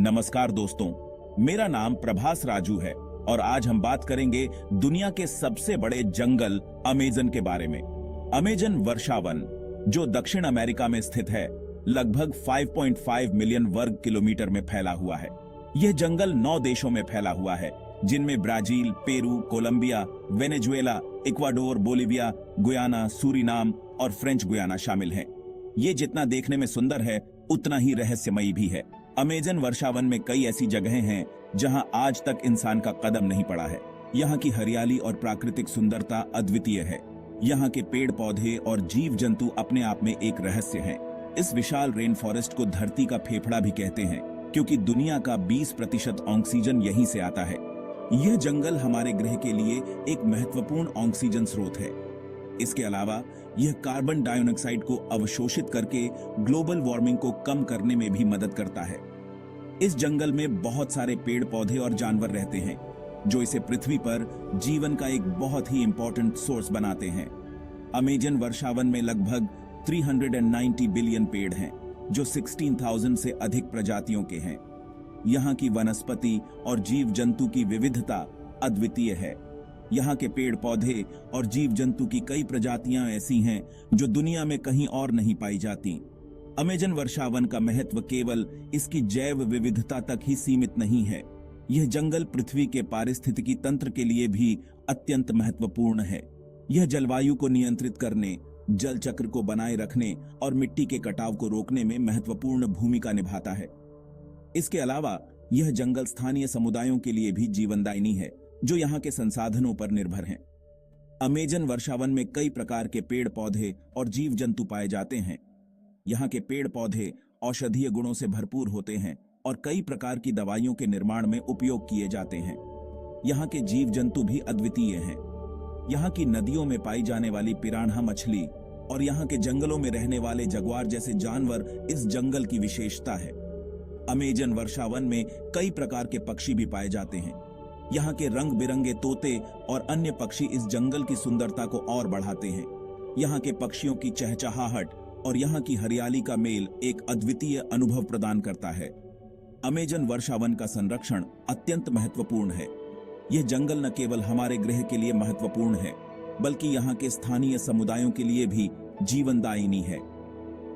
नमस्कार दोस्तों, मेरा नाम प्रभास राजू है और आज हम बात करेंगे दुनिया के सबसे बड़े जंगल अमेजन के बारे में। अमेजन वर्षावन जो दक्षिण अमेरिका में स्थित है, लगभग 5.5 मिलियन वर्ग किलोमीटर में फैला हुआ है। यह जंगल 9 देशों में फैला हुआ है, जिनमें Brazil, Peru, Colombia, Venezuela, Ecuador, Bolivia, Guyana, Suriname और फ्रेंच गुयाना शामिल हैं। ये जितना देखने में सुंदर है, उतना ही रहस्यमयी भी है। अमेजन वर्षावन में कई ऐसी जगहें हैं जहां आज तक इंसान का कदम नहीं पड़ा है। यहाँ की हरियाली और प्राकृतिक सुंदरता अद्वितीय है। यहाँ के पेड़ पौधे और जीव जंतु अपने आप में एक रहस्य हैं। इस विशाल रेन फॉरेस्ट को धरती का फेफड़ा भी कहते हैं, क्योंकि दुनिया का 20% ऑक्सीजन यहीं से आता है। यह जंगल हमारे ग्रह के लिए एक महत्वपूर्ण ऑक्सीजन स्रोत है। इसके अलावा यह कार्बन डाइऑक्साइड को अवशोषित करके ग्लोबल वार्मिंग को कम करने में भी मदद करता है। इस जंगल में बहुत सारे पेड़ पौधे और जानवर रहते हैं, जो इसे पृथ्वी पर जीवन का एक बहुत ही इंपॉर्टेंट सोर्स बनाते हैं। अमेजन वर्षावन में लगभग 390 बिलियन पेड़ हैं, जो 16,000 से अधिक प्रजातियों के हैं। यहाँ की वनस्पति और जीव जंतु की विविधता अद्वितीय है। यहाँ के पेड़ पौधे और जीव जंतु की कई प्रजातियां ऐसी हैं जो दुनिया में कहीं और नहीं पाई जाती। अमेजन वर्षावन का महत्व केवल इसकी जैव विविधता तक ही सीमित नहीं है। यह जंगल पृथ्वी के पारिस्थितिकी तंत्र के लिए भी अत्यंत महत्वपूर्ण है। यह जलवायु को नियंत्रित करने, जल चक्र को बनाए रखने और मिट्टी के कटाव को रोकने में महत्वपूर्ण भूमिका निभाता है। इसके अलावा यह जंगल स्थानीय समुदायों के लिए भी जीवनदायिनी है, जो यहाँ के संसाधनों पर निर्भर हैं। अमेजन वर्षावन में कई प्रकार के पेड़ पौधे और जीव जंतु पाए जाते हैं। यहाँ के पेड़ पौधे औषधीय गुणों से भरपूर होते हैं और कई प्रकार की दवाइयों के निर्माण में उपयोग किए जाते हैं। यहाँ के जीव जंतु भी अद्वितीय हैं। यहाँ की नदियों में पाई जाने वाली पिरान्हा मछली और यहाँ के जंगलों में रहने वाले जगुआर जैसे जानवर इस जंगल की विशेषता है। अमेजन वर्षावन में कई प्रकार के पक्षी भी पाए जाते हैं। यहाँ के रंग बिरंगे तोते और अन्य पक्षी इस जंगल की सुंदरता को और बढ़ाते हैं। यहाँ के पक्षियों की चहचहाहट और यहाँ की हरियाली का मेल एक अद्वितीय अनुभव प्रदान करता है। अमेजन वर्षावन का संरक्षण अत्यंत महत्वपूर्ण है। यह जंगल न केवल हमारे ग्रह के लिए महत्वपूर्ण है, बल्कि यहाँ के स्थानीय समुदायों के लिए भी जीवनदायिनी है।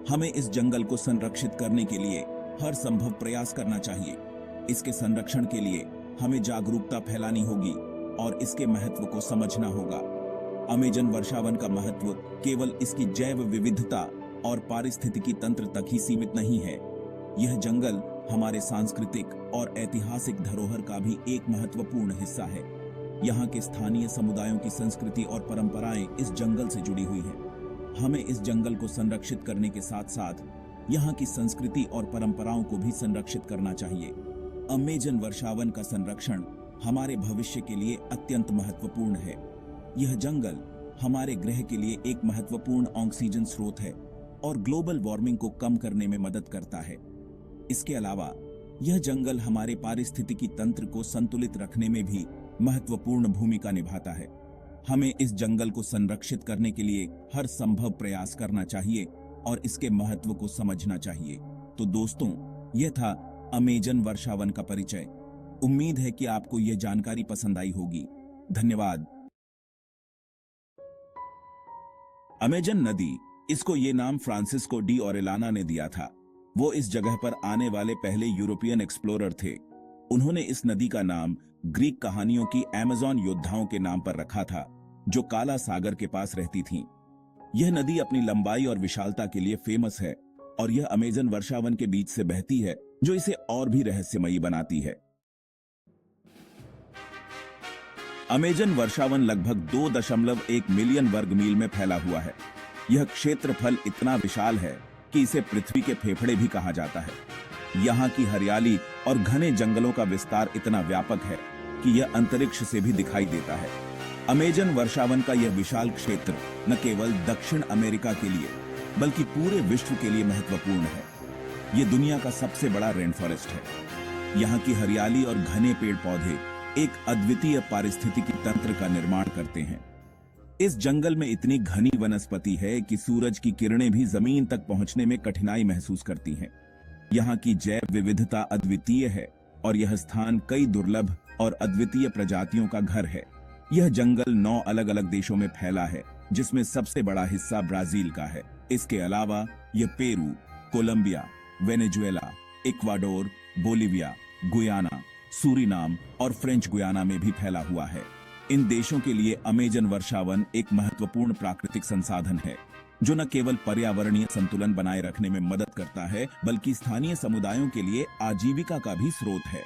हमें इस जंगल को संरक्षित करने के लिए हर संभव प्रयास करना चाहिए। इसके संरक्षण के लिए हमें जागरूकता फैलानी होगी और इसके महत्व को समझना होगा। अमेजन वर्षावन का महत्व केवल इसकी जैव विविधता और पारिस्थितिकी तंत्र तक ही सीमित नहीं है। यह जंगल हमारे सांस्कृतिक और ऐतिहासिक धरोहर का भी एक महत्वपूर्ण हिस्सा है। यहाँ के स्थानीय समुदायों की संस्कृति और परंपराएं इस जंगल से जुड़ी हुई हैं। हमें इस जंगल को संरक्षित करने के साथ साथ यहाँ की संस्कृति और परंपराओं को भी संरक्षित करना चाहिए। अमेजन वर्षावन का संरक्षण हमारे भविष्य के लिए अत्यंत महत्वपूर्ण है। यह जंगल हमारे ग्रह के लिए एक महत्वपूर्ण ऑक्सीजन स्रोत है और ग्लोबल वार्मिंग को कम करने में मदद करता है। इसके अलावा यह जंगल हमारे पारिस्थितिकी तंत्र को संतुलित रखने में भी महत्वपूर्ण भूमिका निभाता है। हमें इस जंगल को संरक्षित करने के लिए हर संभव प्रयास करना चाहिए और इसके महत्व को समझना चाहिए। तो दोस्तों, यह था अमेजन वर्षावन का परिचय। उम्मीद है कि आपको यह जानकारी पसंद आई होगी। धन्यवाद। अमेजन नदी, इसको ये नाम फ्रांसिस्को डी ओरेलाना ने दिया था। वो इस जगह पर आने वाले पहले यूरोपियन एक्सप्लोरर थे। उन्होंने इस नदी का नाम ग्रीक कहानियों की अमेज़न योद्धाओं के नाम पर रखा था, जो काला सागर के पास रहती थीं। यह नदी अपनी लंबाई और विशालता के लिए फेमस है और यह अमेजन वर्षावन के बीच से बहती है, जो इसे और भी रहस्यमयी बनाती है। अमेजन वर्षावन लगभग 2.1 मिलियन वर्ग मील में फैला हुआ है। यह क्षेत्रफल इतना विशाल है कि इसे पृथ्वी के फेफड़े भी कहा जाता है। यहाँ की हरियाली और घने जंगलों का विस्तार इतना व्यापक है कि यह अंतरिक्ष से भी दिखाई देता है। अमेजन वर्षावन का यह विशाल क्षेत्र न केवल दक्षिण अमेरिका के लिए, बल्कि पूरे विश्व के लिए महत्वपूर्ण है। यह दुनिया का सबसे बड़ा रेन फॉरेस्ट है। यहाँ की हरियाली और घने पेड़ पौधे एक अद्वितीय पारिस्थितिकी तंत्र का निर्माण करते हैं। इस जंगल में इतनी घनी वनस्पति है कि सूरज की किरणें भी जमीन तक पहुंचने में कठिनाई महसूस करती हैं। यहाँ की जैव विविधता अद्वितीय है और यह स्थान कई दुर्लभ और अद्वितीय प्रजातियों का घर है। यह जंगल 9 अलग अलग देशों में फैला है, जिसमें सबसे बड़ा हिस्सा ब्राजील का है। इसके अलावा यह Peru, Colombia, Venezuela, Ecuador, Bolivia, Guyana, Suriname और फ्रेंच गुयाना में भी फैला हुआ है। इन देशों के लिए अमेजन वर्षावन एक महत्वपूर्ण प्राकृतिक संसाधन है, जो न केवल पर्यावरणीय संतुलन बनाए रखने में मदद करता है, बल्कि स्थानीय समुदायों के लिए आजीविका का भी स्रोत है।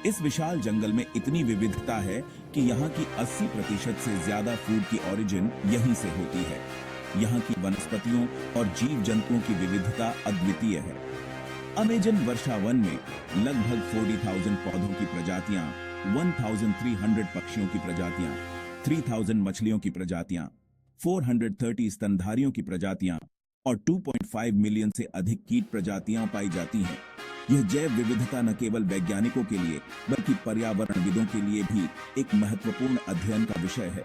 इस विशाल जंगल में इतनी विविधता है कि यहाँ की 80% से ज्यादा फूड की ओरिजिन यहीं से होती है। यहाँ की वनस्पतियों और जीव जंतुओं की विविधता अद्वितीय है। अमेजन वर्षावन में लगभग 40,000 पौधों की प्रजातियां, 1,300 पक्षियों की प्रजातियां, 3,000 मछलियों की प्रजातियां, 430 स्तनधारियों की प्रजातियां और 2.5 मिलियन से अधिक कीट प्रजातियां पाई जाती हैं। यह जैव विविधता न केवल वैज्ञानिकों के लिए बल्कि पर्यावरणविदों के लिए भी एक महत्वपूर्ण अध्ययन का विषय है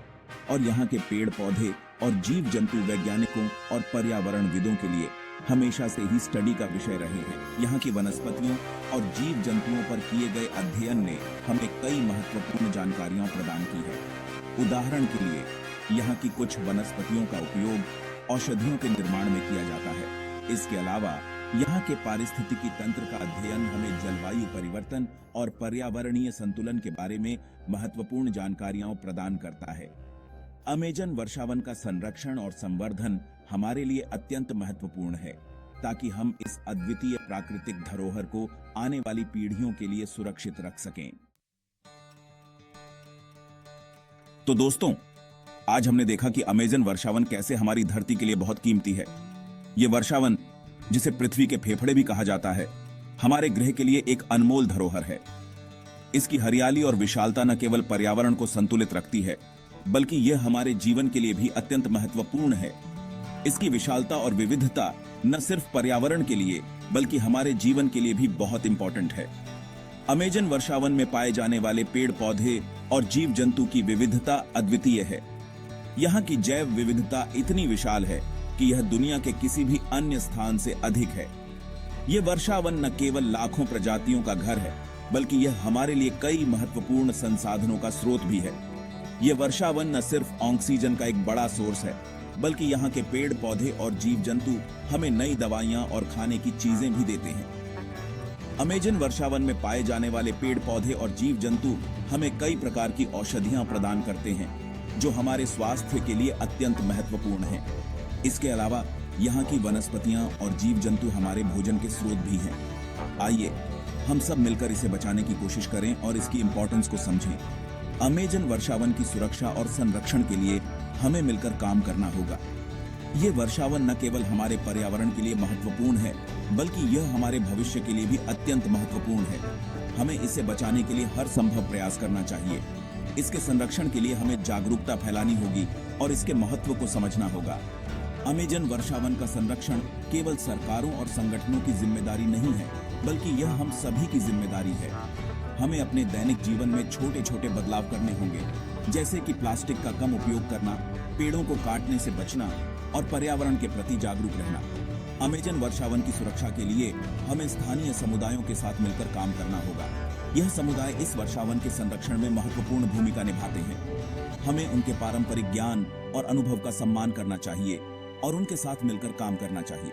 और यहाँ के पेड़ पौधे और जीव जंतु वैज्ञानिकों और पर्यावरणविदों के लिए हमेशा से ही स्टडी का विषय रहे हैं। यहाँ की वनस्पतियों और जीव जंतुओं पर किए गए अध्ययन ने हमें कई महत्वपूर्ण जानकारियां प्रदान की है। उदाहरण के लिए यहाँ की कुछ वनस्पतियों का उपयोग औषधियों के निर्माण में किया जाता है। इसके अलावा यहाँ के पारिस्थितिकी तंत्र का अध्ययन हमें जलवायु परिवर्तन और पर्यावरणीय संतुलन के बारे में महत्वपूर्ण जानकारियां प्रदान करता है। अमेजन वर्षावन का संरक्षण और संवर्धन हमारे लिए अत्यंत महत्वपूर्ण है, ताकि हम इस अद्वितीय प्राकृतिक धरोहर को आने वाली पीढ़ियों के लिए सुरक्षित रख सकें। तो दोस्तों, आज हमने देखा कि अमेजन वर्षावन कैसे हमारी धरती के लिए बहुत कीमती है। ये वर्षावन, जिसे पृथ्वी के फेफड़े भी कहा जाता है, हमारे ग्रह के लिए एक अनमोल धरोहर है। इसकी हरियाली और विशालता न केवल पर्यावरण को संतुलित रखती है, बल्कि यह हमारे जीवन के लिए भी अत्यंत महत्वपूर्ण है। इसकी विशालता और विविधता न सिर्फ पर्यावरण के लिए बल्कि हमारे जीवन के लिए भी बहुत इंपॉर्टेंट है। अमेजन वर्षावन में पाए जाने वाले पेड़ पौधे और जीव जंतु की विविधता अद्वितीय है। यहाँ की जैव विविधता इतनी विशाल है कि यह दुनिया के किसी भी अन्य स्थान से अधिक है। यह वर्षावन न केवल लाखों प्रजातियों का घर है, बल्कि यह हमारे लिए कई महत्वपूर्ण संसाधनों का स्रोत भी है। यह वर्षावन न सिर्फ ऑक्सीजन का एक बड़ा सोर्स है, बल्कि यहाँ के पेड़ पौधे और जीव जंतु हमें नई दवाइयां और खाने की चीजें भी देते हैं। अमेजन वर्षावन में पाए जाने वाले पेड़ पौधे और जीव जंतु हमें कई प्रकार की औषधियां प्रदान करते हैं, जो हमारे स्वास्थ्य के लिए अत्यंत महत्वपूर्ण है। इसके अलावा यहाँ की वनस्पतियां और जीव जंतु हमारे भोजन के स्रोत भी हैं। आइए हम सब मिलकर इसे बचाने की कोशिश करें और इसकी इंपॉर्टेंस को समझें। अमेजन वर्षावन की सुरक्षा और संरक्षण के लिए हमें मिलकर काम करना होगा। ये वर्षावन न केवल हमारे पर्यावरण के लिए महत्वपूर्ण है, बल्कि यह हमारे भविष्य के लिए भी अत्यंत महत्वपूर्ण है। हमें इसे बचाने के लिए हर संभव प्रयास करना चाहिए। इसके संरक्षण के लिए हमें जागरूकता फैलानी होगी और इसके महत्व को समझना होगा। अमेजन वर्षावन का संरक्षण केवल सरकारों और संगठनों की जिम्मेदारी नहीं है, बल्कि यह हम सभी की जिम्मेदारी है। हमें अपने दैनिक जीवन में छोटे छोटे बदलाव करने होंगे, जैसे कि प्लास्टिक का कम उपयोग करना, पेड़ों को काटने से बचना और पर्यावरण के प्रति जागरूक रहना। अमेजन वर्षावन की सुरक्षा के लिए हमें स्थानीय समुदायों के साथ मिलकर काम करना होगा। यह समुदाय इस वर्षावन के संरक्षण में महत्वपूर्ण भूमिका निभाते हैं। हमें उनके पारंपरिक ज्ञान और अनुभव का सम्मान करना चाहिए और उनके साथ मिलकर काम करना चाहिए।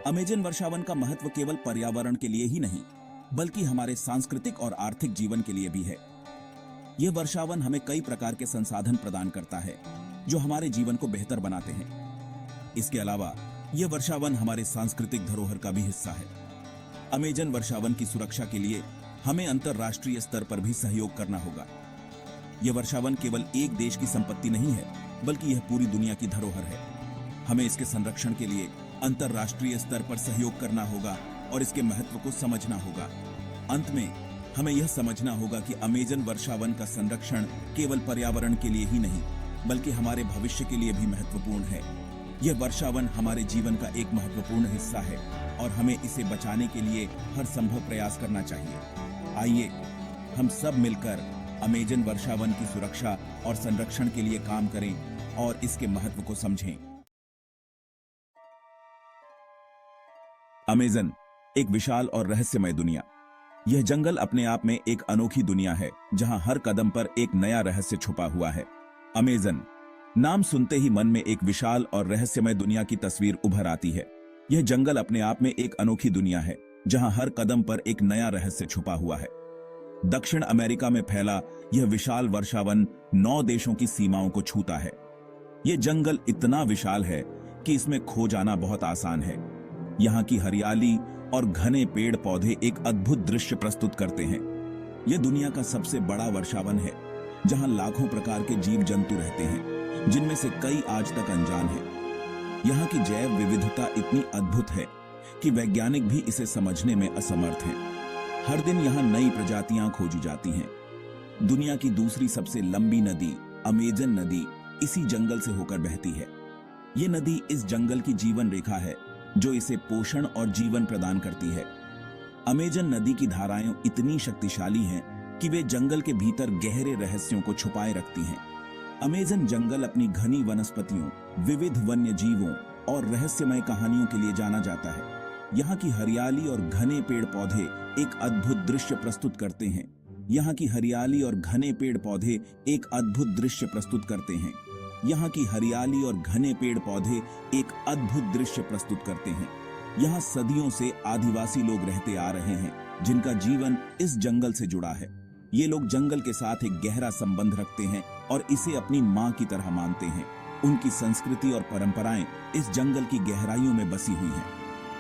अमेजन वर्षावन का महत्व केवल पर्यावरण के लिए ही नहीं, बल्कि हमारे सांस्कृतिक और आर्थिक जीवन के लिए भी है। यह वर्षावन हमें कई प्रकार के संसाधन प्रदान करता है, जो हमारे जीवन को बेहतर बनाते हैं। इसके अलावा यह वर्षावन हमारे सांस्कृतिक धरोहर का भी हिस्सा है। अमेजन वर्षावन की सुरक्षा के लिए हमें अंतर्राष्ट्रीय स्तर पर भी सहयोग करना होगा। यह वर्षावन केवल एक देश की संपत्ति नहीं है, बल्कि यह पूरी दुनिया की धरोहर है। हमें इसके संरक्षण के लिए अंतर्राष्ट्रीय स्तर पर सहयोग करना होगा और इसके महत्व को समझना होगा। अंत में हमें यह समझना होगा कि अमेजन वर्षावन का संरक्षण केवल पर्यावरण के लिए ही नहीं, बल्कि हमारे भविष्य के लिए भी महत्वपूर्ण है। यह वर्षावन हमारे जीवन का एक महत्वपूर्ण हिस्सा है और हमें इसे बचाने के लिए हर संभव प्रयास करना चाहिए। आइए हम सब मिलकर अमेजन वर्षावन की सुरक्षा और संरक्षण के लिए काम करें और इसके महत्व को समझें। अमेजन एक विशाल और रहस्यमय दुनिया। यह जंगल अपने आप में एक अनोखी दुनिया है, जहां हर कदम पर एक नया रहस्य छुपा हुआ है। अमेज़न नाम सुनते ही मन में एक विशाल और रहस्यमय दुनिया की तस्वीर उभर आती है। यह जंगल अपने आप में एक अनोखी दुनिया है, जहां हर कदम पर एक नया रहस्य छुपा हुआ है। दक्षिण अमेरिका में फैला यह विशाल वर्षावन 9 देशों की सीमाओं को छूता है। यह जंगल इतना विशाल है कि इसमें खो जाना बहुत आसान है। यहाँ की हरियाली और घने पेड़ पौधे एक अद्भुत दृश्य प्रस्तुत करते हैं। यह दुनिया का सबसे बड़ा वर्षावन है, जहां लाखों प्रकार के जीव जंतु रहते हैं, जिनमें से कई आज तक अनजान हैं। यहाँ की जैव विविधता इतनी अद्भुत है कि वैज्ञानिक भी इसे समझने में असमर्थ हैं। हर दिन यहाँ नई प्रजातियां खोजी जाती हैं। दुनिया की दूसरी सबसे लंबी नदी अमेजन नदी इसी जंगल से होकर बहती है। ये नदी इस जंगल की जीवन रेखा है, जो इसे पोषण और जीवन प्रदान करती है। अमेजन नदी की धाराएं इतनी शक्तिशाली हैं कि वे जंगल के भीतर गहरे रहस्यों को छुपाए रखती हैं। अमेजन जंगल अपनी घनी वनस्पतियों, विविध वन्य जीवों और रहस्यमय कहानियों के लिए जाना जाता है। यहाँ की हरियाली और घने पेड़ पौधे एक अद्भुत दृश्य प्रस्तुत करते हैं। यहाँ की हरियाली और घने पेड़ पौधे एक अद्भुत दृश्य प्रस्तुत करते हैं। यहाँ की हरियाली और घने पेड़ पौधे एक अद्भुत दृश्य प्रस्तुत करते हैं। यहाँ सदियों से आदिवासी लोग रहते आ रहे हैं, जिनका जीवन इस जंगल से जुड़ा है। ये लोग जंगल के साथ एक गहरा संबंध रखते हैं और इसे अपनी माँ की तरह मानते हैं। उनकी संस्कृति और परंपराएं इस जंगल की गहराइयों में बसी हुई हैं।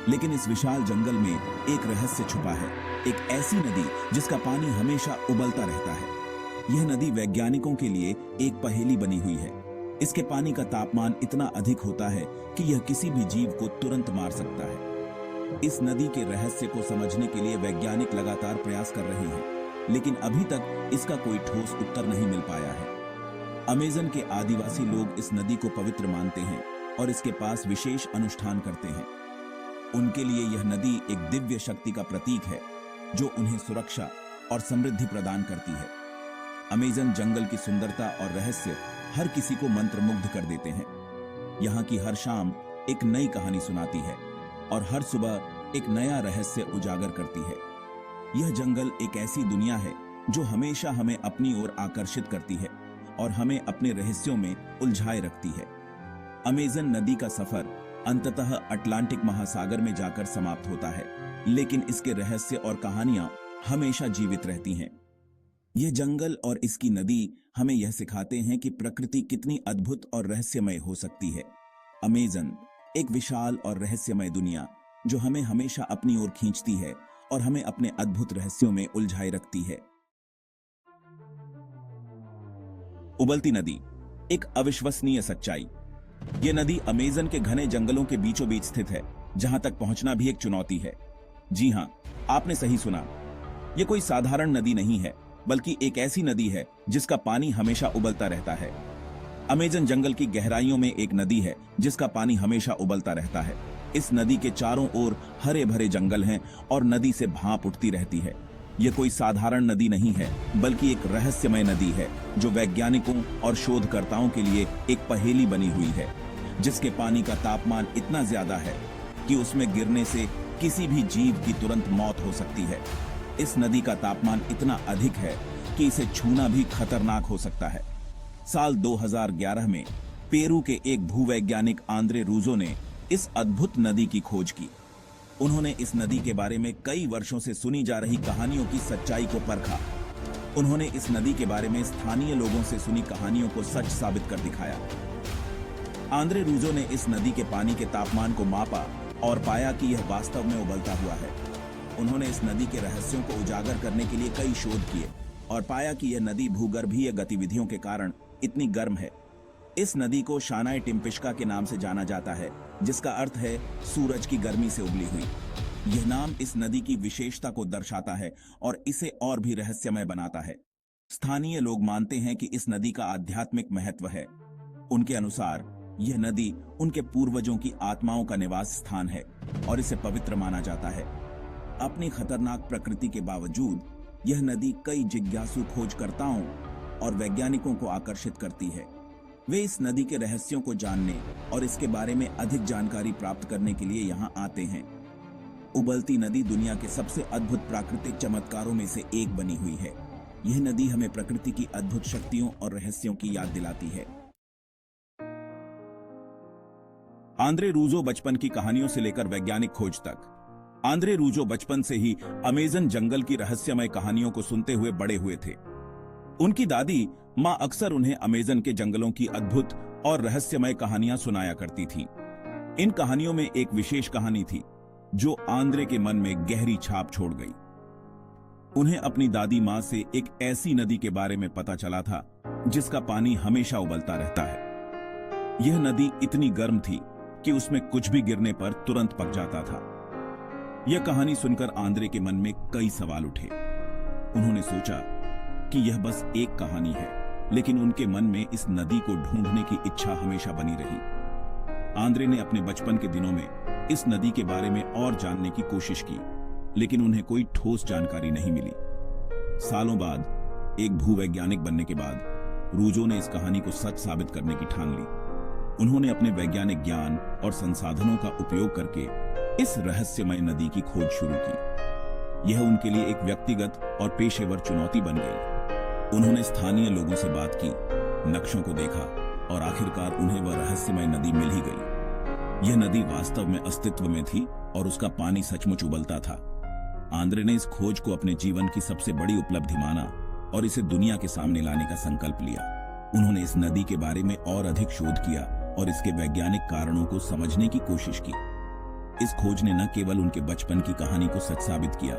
लेकिन इस विशाल जंगल में एक रहस्य छुपा है, एक ऐसी नदी जिसका पानी हमेशा उबलता रहता है। यह नदी वैज्ञानिकों के लिए एक पहेली बनी हुई है। इसके पानी का तापमान इतना अधिक होता है कि यह किसी भी जीव को तुरंत मार सकता है। इस नदी के रहस्य को समझने के लिए वैज्ञानिक लगातार प्रयास कर रहे हैं, लेकिन अभी तक इसका कोई ठोस उत्तर नहीं मिल पाया है। अमेजन के आदिवासी लोग इस नदी को पवित्र मानते हैं और इसके पास विशेष अनुष्ठान करते हैं। उनके लिए यह नदी एक दिव्य शक्ति का प्रतीक है, जो उन्हें सुरक्षा और समृद्धि प्रदान करती है। अमेजन जंगल की सुंदरता और रहस्य हर किसी को मंत्रमुग्ध कर देते हैं। यहाँ की हर शाम एक नई कहानी सुनाती है और हर सुबह एक नया रहस्य उजागर करती है। यह जंगल एक ऐसी दुनिया है जो हमेशा हमें अपनी ओर आकर्षित करती है और हमें अपने रहस्यों में उलझाए रखती है। अमेजन नदी का सफर अंततः अटलांटिक महासागर में जाकर समाप्त होता है, लेकिन इसके रहस्य और कहानियां हमेशा जीवित रहती हैं। यह जंगल और इसकी नदी हमें यह सिखाते हैं कि प्रकृति कितनी अद्भुत और रहस्यमय हो सकती है। अमेजन एक विशाल और रहस्यमय दुनिया, जो हमें हमेशा अपनी ओर खींचती है और हमें अपने अद्भुत रहस्यों में उलझाए रखती है। उबलती नदी, एक अविश्वसनीय सच्चाई। यह नदी अमेजन के घने जंगलों के बीचों बीच स्थित है, जहां तक पहुंचना भी एक चुनौती है। जी हां, आपने सही सुना। यह कोई साधारण नदी नहीं है, बल्कि एक ऐसी नदी है जिसका पानी हमेशा उबलता रहता है। अमेजन जंगल की गहराइयों में एक नदी है जिसका पानी हमेशा उबलता रहता है। इस नदी के चारों ओर हरे भरे जंगल हैं और नदी से भाप उठती रहती है। यह कोई साधारण नदी नहीं है, बल्कि एक रहस्यमय नदी है, जो वैज्ञानिकों और शोधकर्ताओं के लिए एक पहेली बनी हुई है, जिसके पानी का तापमान इतना ज्यादा है कि उसमें गिरने से किसी भी जीव की तुरंत मौत हो सकती है। इस नदी का तापमान इतना अधिक है कि इसे छूना भी खतरनाक हो सकता है। साल 2011 में पेरू के एक भूवैज्ञानिक आंद्रे रूजो ने इस अद्भुत नदी की खोज की। उन्होंने इस नदी के बारे में कई वर्षों से सुनी जा रही कहानियों की सच्चाई को परखा। उन्होंने इस नदी के बारे में स्थानीय लोगों से सुनी कहानियों को सच साबित कर दिखाया। आंद्रे रूजो ने इस नदी के पानी के तापमान को मापा और पाया कि यह वास्तव में उबलता हुआ है। उन्होंने इस नदी के रहस्यों को उजागर करने के लिए कई शोध किए और पाया कि यह नदी भूगर्भीय गतिविधियों के कारण इतनी गर्म है। इस नदी को शानाई टिम्पिश्का के नाम से जाना जाता है, जिसका अर्थ है सूरज की गर्मी से उबली हुई। यह नाम इस नदी की विशेषता को दर्शाता है और इसे और भी रहस्यमय बनाता है। स्थानीय लोग मानते हैं कि इस नदी का आध्यात्मिक महत्व है। उनके अनुसार यह नदी उनके पूर्वजों की आत्माओं का निवास स्थान है और इसे पवित्र माना जाता है। अपनी खतरनाक प्रकृति के बावजूद यह नदी कई जिज्ञासु खोजकर्ताओं और वैज्ञानिकों को आकर्षित करती है। वे इस नदी के रहस्यों को जानने और इसके बारे में अधिक जानकारी प्राप्त करने के लिए यहाँ आते हैं। उबलती नदी दुनिया के सबसे अद्भुत प्राकृतिक चमत्कारों में से एक बनी हुई है। यह नदी हमें प्रकृति की अद्भुत शक्तियों और रहस्यों की याद दिलाती है। आंद्रे रूजो बचपन की कहानियों से लेकर वैज्ञानिक खोज तक। आंद्रे रूजो बचपन से ही अमेजन जंगल की रहस्यमय कहानियों को सुनते हुए बड़े हुए थे। उनकी दादी मां अक्सर उन्हें अमेजन के जंगलों की अद्भुत और रहस्यमय कहानियां सुनाया करती थी। इन कहानियों में एक विशेष कहानी थी जो आंद्रे के मन में गहरी छाप छोड़ गई। उन्हें अपनी दादी मां से एक ऐसी नदी के बारे में पता चला था जिसका पानी हमेशा उबलता रहता है। यह नदी इतनी गर्म थी कि उसमें कुछ भी गिरने पर तुरंत पक जाता था। यह कहानी सुनकर आंद्रे के मन में कई सवाल उठे। उन्होंने सोचा कि यह बस एक कहानी है, लेकिन उनके मन में इस नदी को ढूंढने की इच्छा हमेशा बनी रही। आंद्रे ने अपने बचपन के दिनों में इस नदी के बारे में और जानने की कोशिश की, लेकिन उन्हें कोई ठोस जानकारी नहीं मिली। सालों बाद एक भूवैज्ञानिक बनने के बाद रूजो ने इस कहानी को सच साबित करने की ठान ली। उन्होंने अपने वैज्ञानिक ज्ञान और संसाधनों का उपयोग करके इस रहस्यमय नदी की खोज शुरू की। यह उनके लिए एक व्यक्तिगत और पेशेवर चुनौती बन गई। उन्होंने स्थानीय लोगों से बात की, नक्शों को देखा और आखिरकार उन्हें वह रहस्यमय नदी मिल ही गई। यह नदी वास्तव में अस्तित्व में थी और उसका पानी सचमुच उबलता था। आंद्रे ने इस खोज को अपने जीवन की सबसे बड़ी उपलब्धि माना और इसे दुनिया के सामने लाने का संकल्प लिया। उन्होंने इस नदी के बारे में और अधिक शोध किया और इसके वैज्ञानिक कारणों को समझने की कोशिश की। इस खोज ने न केवल उनके बचपन की कहानी को सच साबित किया,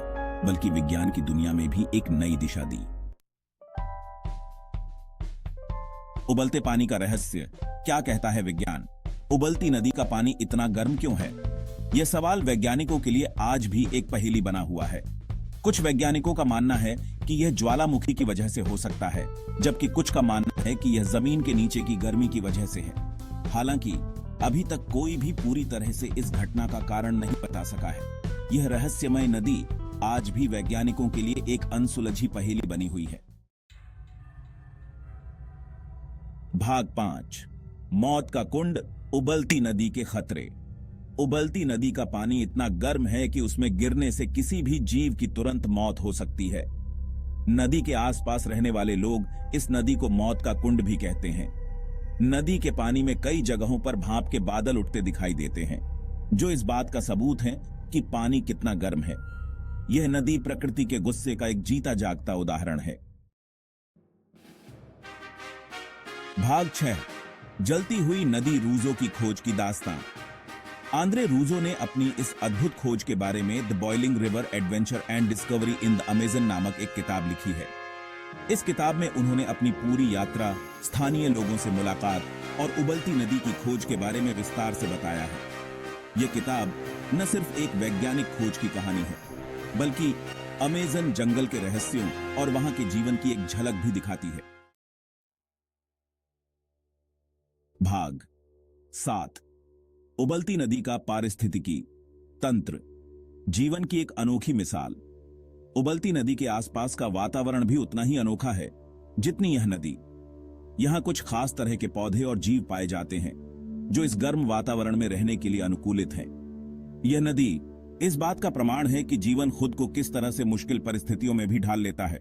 बल्कि विज्ञान की दुनिया में भी एक नई दिशा दी। उबलते पानी का रहस्य। क्या कहता है विज्ञान? उबलती नदी का पानी इतना गर्म क्यों है? यह सवाल वैज्ञानिकों के लिए आज भी एक पहेली बना हुआ है। कुछ वैज्ञानिकों का मानना है कि यह ज्वालामुखी की वजह से हो सकता है, जबकि कुछ का मानना है कि यह जमीन के नीचे की गर्मी की वजह से है। हालांकि अभी तक कोई भी पूरी तरह से इस घटना का कारण नहीं बता सका है। यह रहस्यमय नदी आज भी वैज्ञानिकों के लिए एक अनसुलझी पहेली बनी हुई है। भाग 5। मौत का कुंड, उबलती नदी के खतरे। उबलती नदी का पानी इतना गर्म है कि उसमें गिरने से किसी भी जीव की तुरंत मौत हो सकती है। नदी के आसपास रहने वाले लोग इस नदी को मौत का कुंड भी कहते हैं। नदी के पानी में कई जगहों पर भाप के बादल उठते दिखाई देते हैं, जो इस बात का सबूत है कि पानी कितना गर्म है। यह नदी प्रकृति के गुस्से का एक जीता जागता उदाहरण है। भाग 6। जलती हुई नदी रूजो की खोज की दास्तां। आंद्रे रूजो ने अपनी इस अद्भुत खोज के बारे में the boiling river adventure and discovery in the Amazon नामक एक किताब लिखी है। इस किताब में उन्होंने अपनी पूरी यात्रा, स्थानीय लोगों से मुलाकात और उबलती नदी की खोज के बारे में विस्तार से बताया है। यह किताब न सिर्फ एक वैज्ञानिक खोज की कहानी है, बल्कि अमेजन जंगल के रहस्यों और वहां के जीवन की एक झलक भी दिखाती है। भाग 7। उबलती नदी का पारिस्थितिकी तंत्र। जीवन की एक अनोखी मिसाल। उबलती नदी के आसपास का वातावरण भी उतना ही अनोखा है जितनी यह नदी। यहां कुछ खास तरह के पौधे और जीव पाए जाते हैं जो इस गर्म वातावरण में रहने के लिए अनुकूलित हैं। यह नदी इस बात का प्रमाण है कि जीवन खुद को किस तरह से मुश्किल परिस्थितियों में भी ढाल लेता है।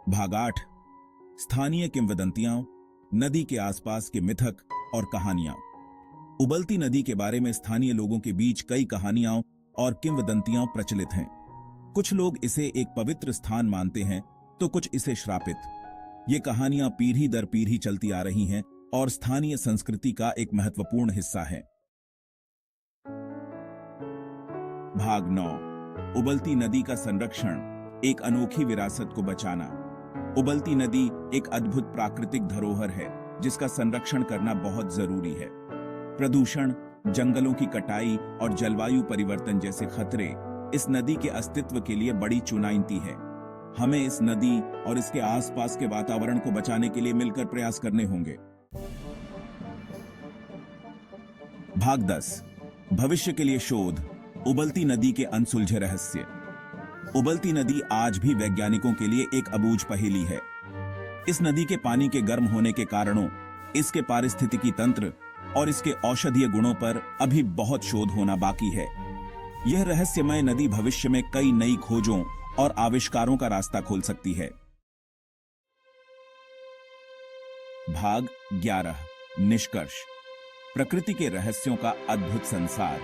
भाग 8। स्थानीय किंवदंतियां, नदी के आसपास के मिथक और कहानियां। उबलती नदी के बारे में स्थानीय लोगों के बीच कई कहानियां और किंवदंतियां प्रचलित हैं। कुछ लोग इसे एक पवित्र स्थान मानते हैं, तो कुछ इसे श्रापित। ये कहानियां पीढ़ी दर पीढ़ी चलती आ रही हैं और स्थानीय संस्कृति का एक महत्वपूर्ण हिस्सा है। भाग 9। उबलती नदी का संरक्षण, एक अनोखी विरासत को बचाना। उबलती नदी एक अद्भुत प्राकृतिक धरोहर है जिसका संरक्षण करना बहुत जरूरी है। प्रदूषण, जंगलों की कटाई और जलवायु परिवर्तन जैसे खतरे इस नदी के अस्तित्व के लिए बड़ी चुनौती है। हमें इस नदी और इसके आसपास के वातावरण को बचाने के लिए मिलकर प्रयास करने होंगे। भाग 10। भविष्य के लिए शोध, उबलती नदी के अनसुलझे रहस्य। उबलती नदी आज भी वैज्ञानिकों के लिए एक अबूझ पहेली है। इस नदी के पानी के गर्म होने के कारणों, इसके पारिस्थितिकी तंत्र और इसके औषधीय गुणों पर अभी बहुत शोध होना बाकी है। यह रहस्यमय नदी भविष्य में कई नई खोजों और आविष्कारों का रास्ता खोल सकती है। भाग 11 निष्कर्ष। प्रकृति के रहस्यों का अद्भुत संसार।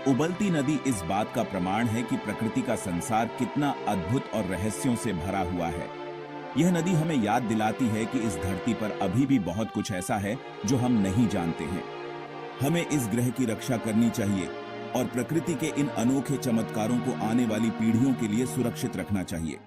उबलती नदी इस बात का प्रमाण है कि प्रकृति का संसार कितना अद्भुत और रहस्यों से भरा हुआ है। यह नदी हमें याद दिलाती है कि इस धरती पर अभी भी बहुत कुछ ऐसा है जो हम नहीं जानते हैं। हमें इस ग्रह की रक्षा करनी चाहिए और प्रकृति के इन अनोखे चमत्कारों को आने वाली पीढ़ियों के लिए सुरक्षित रखना चाहिए।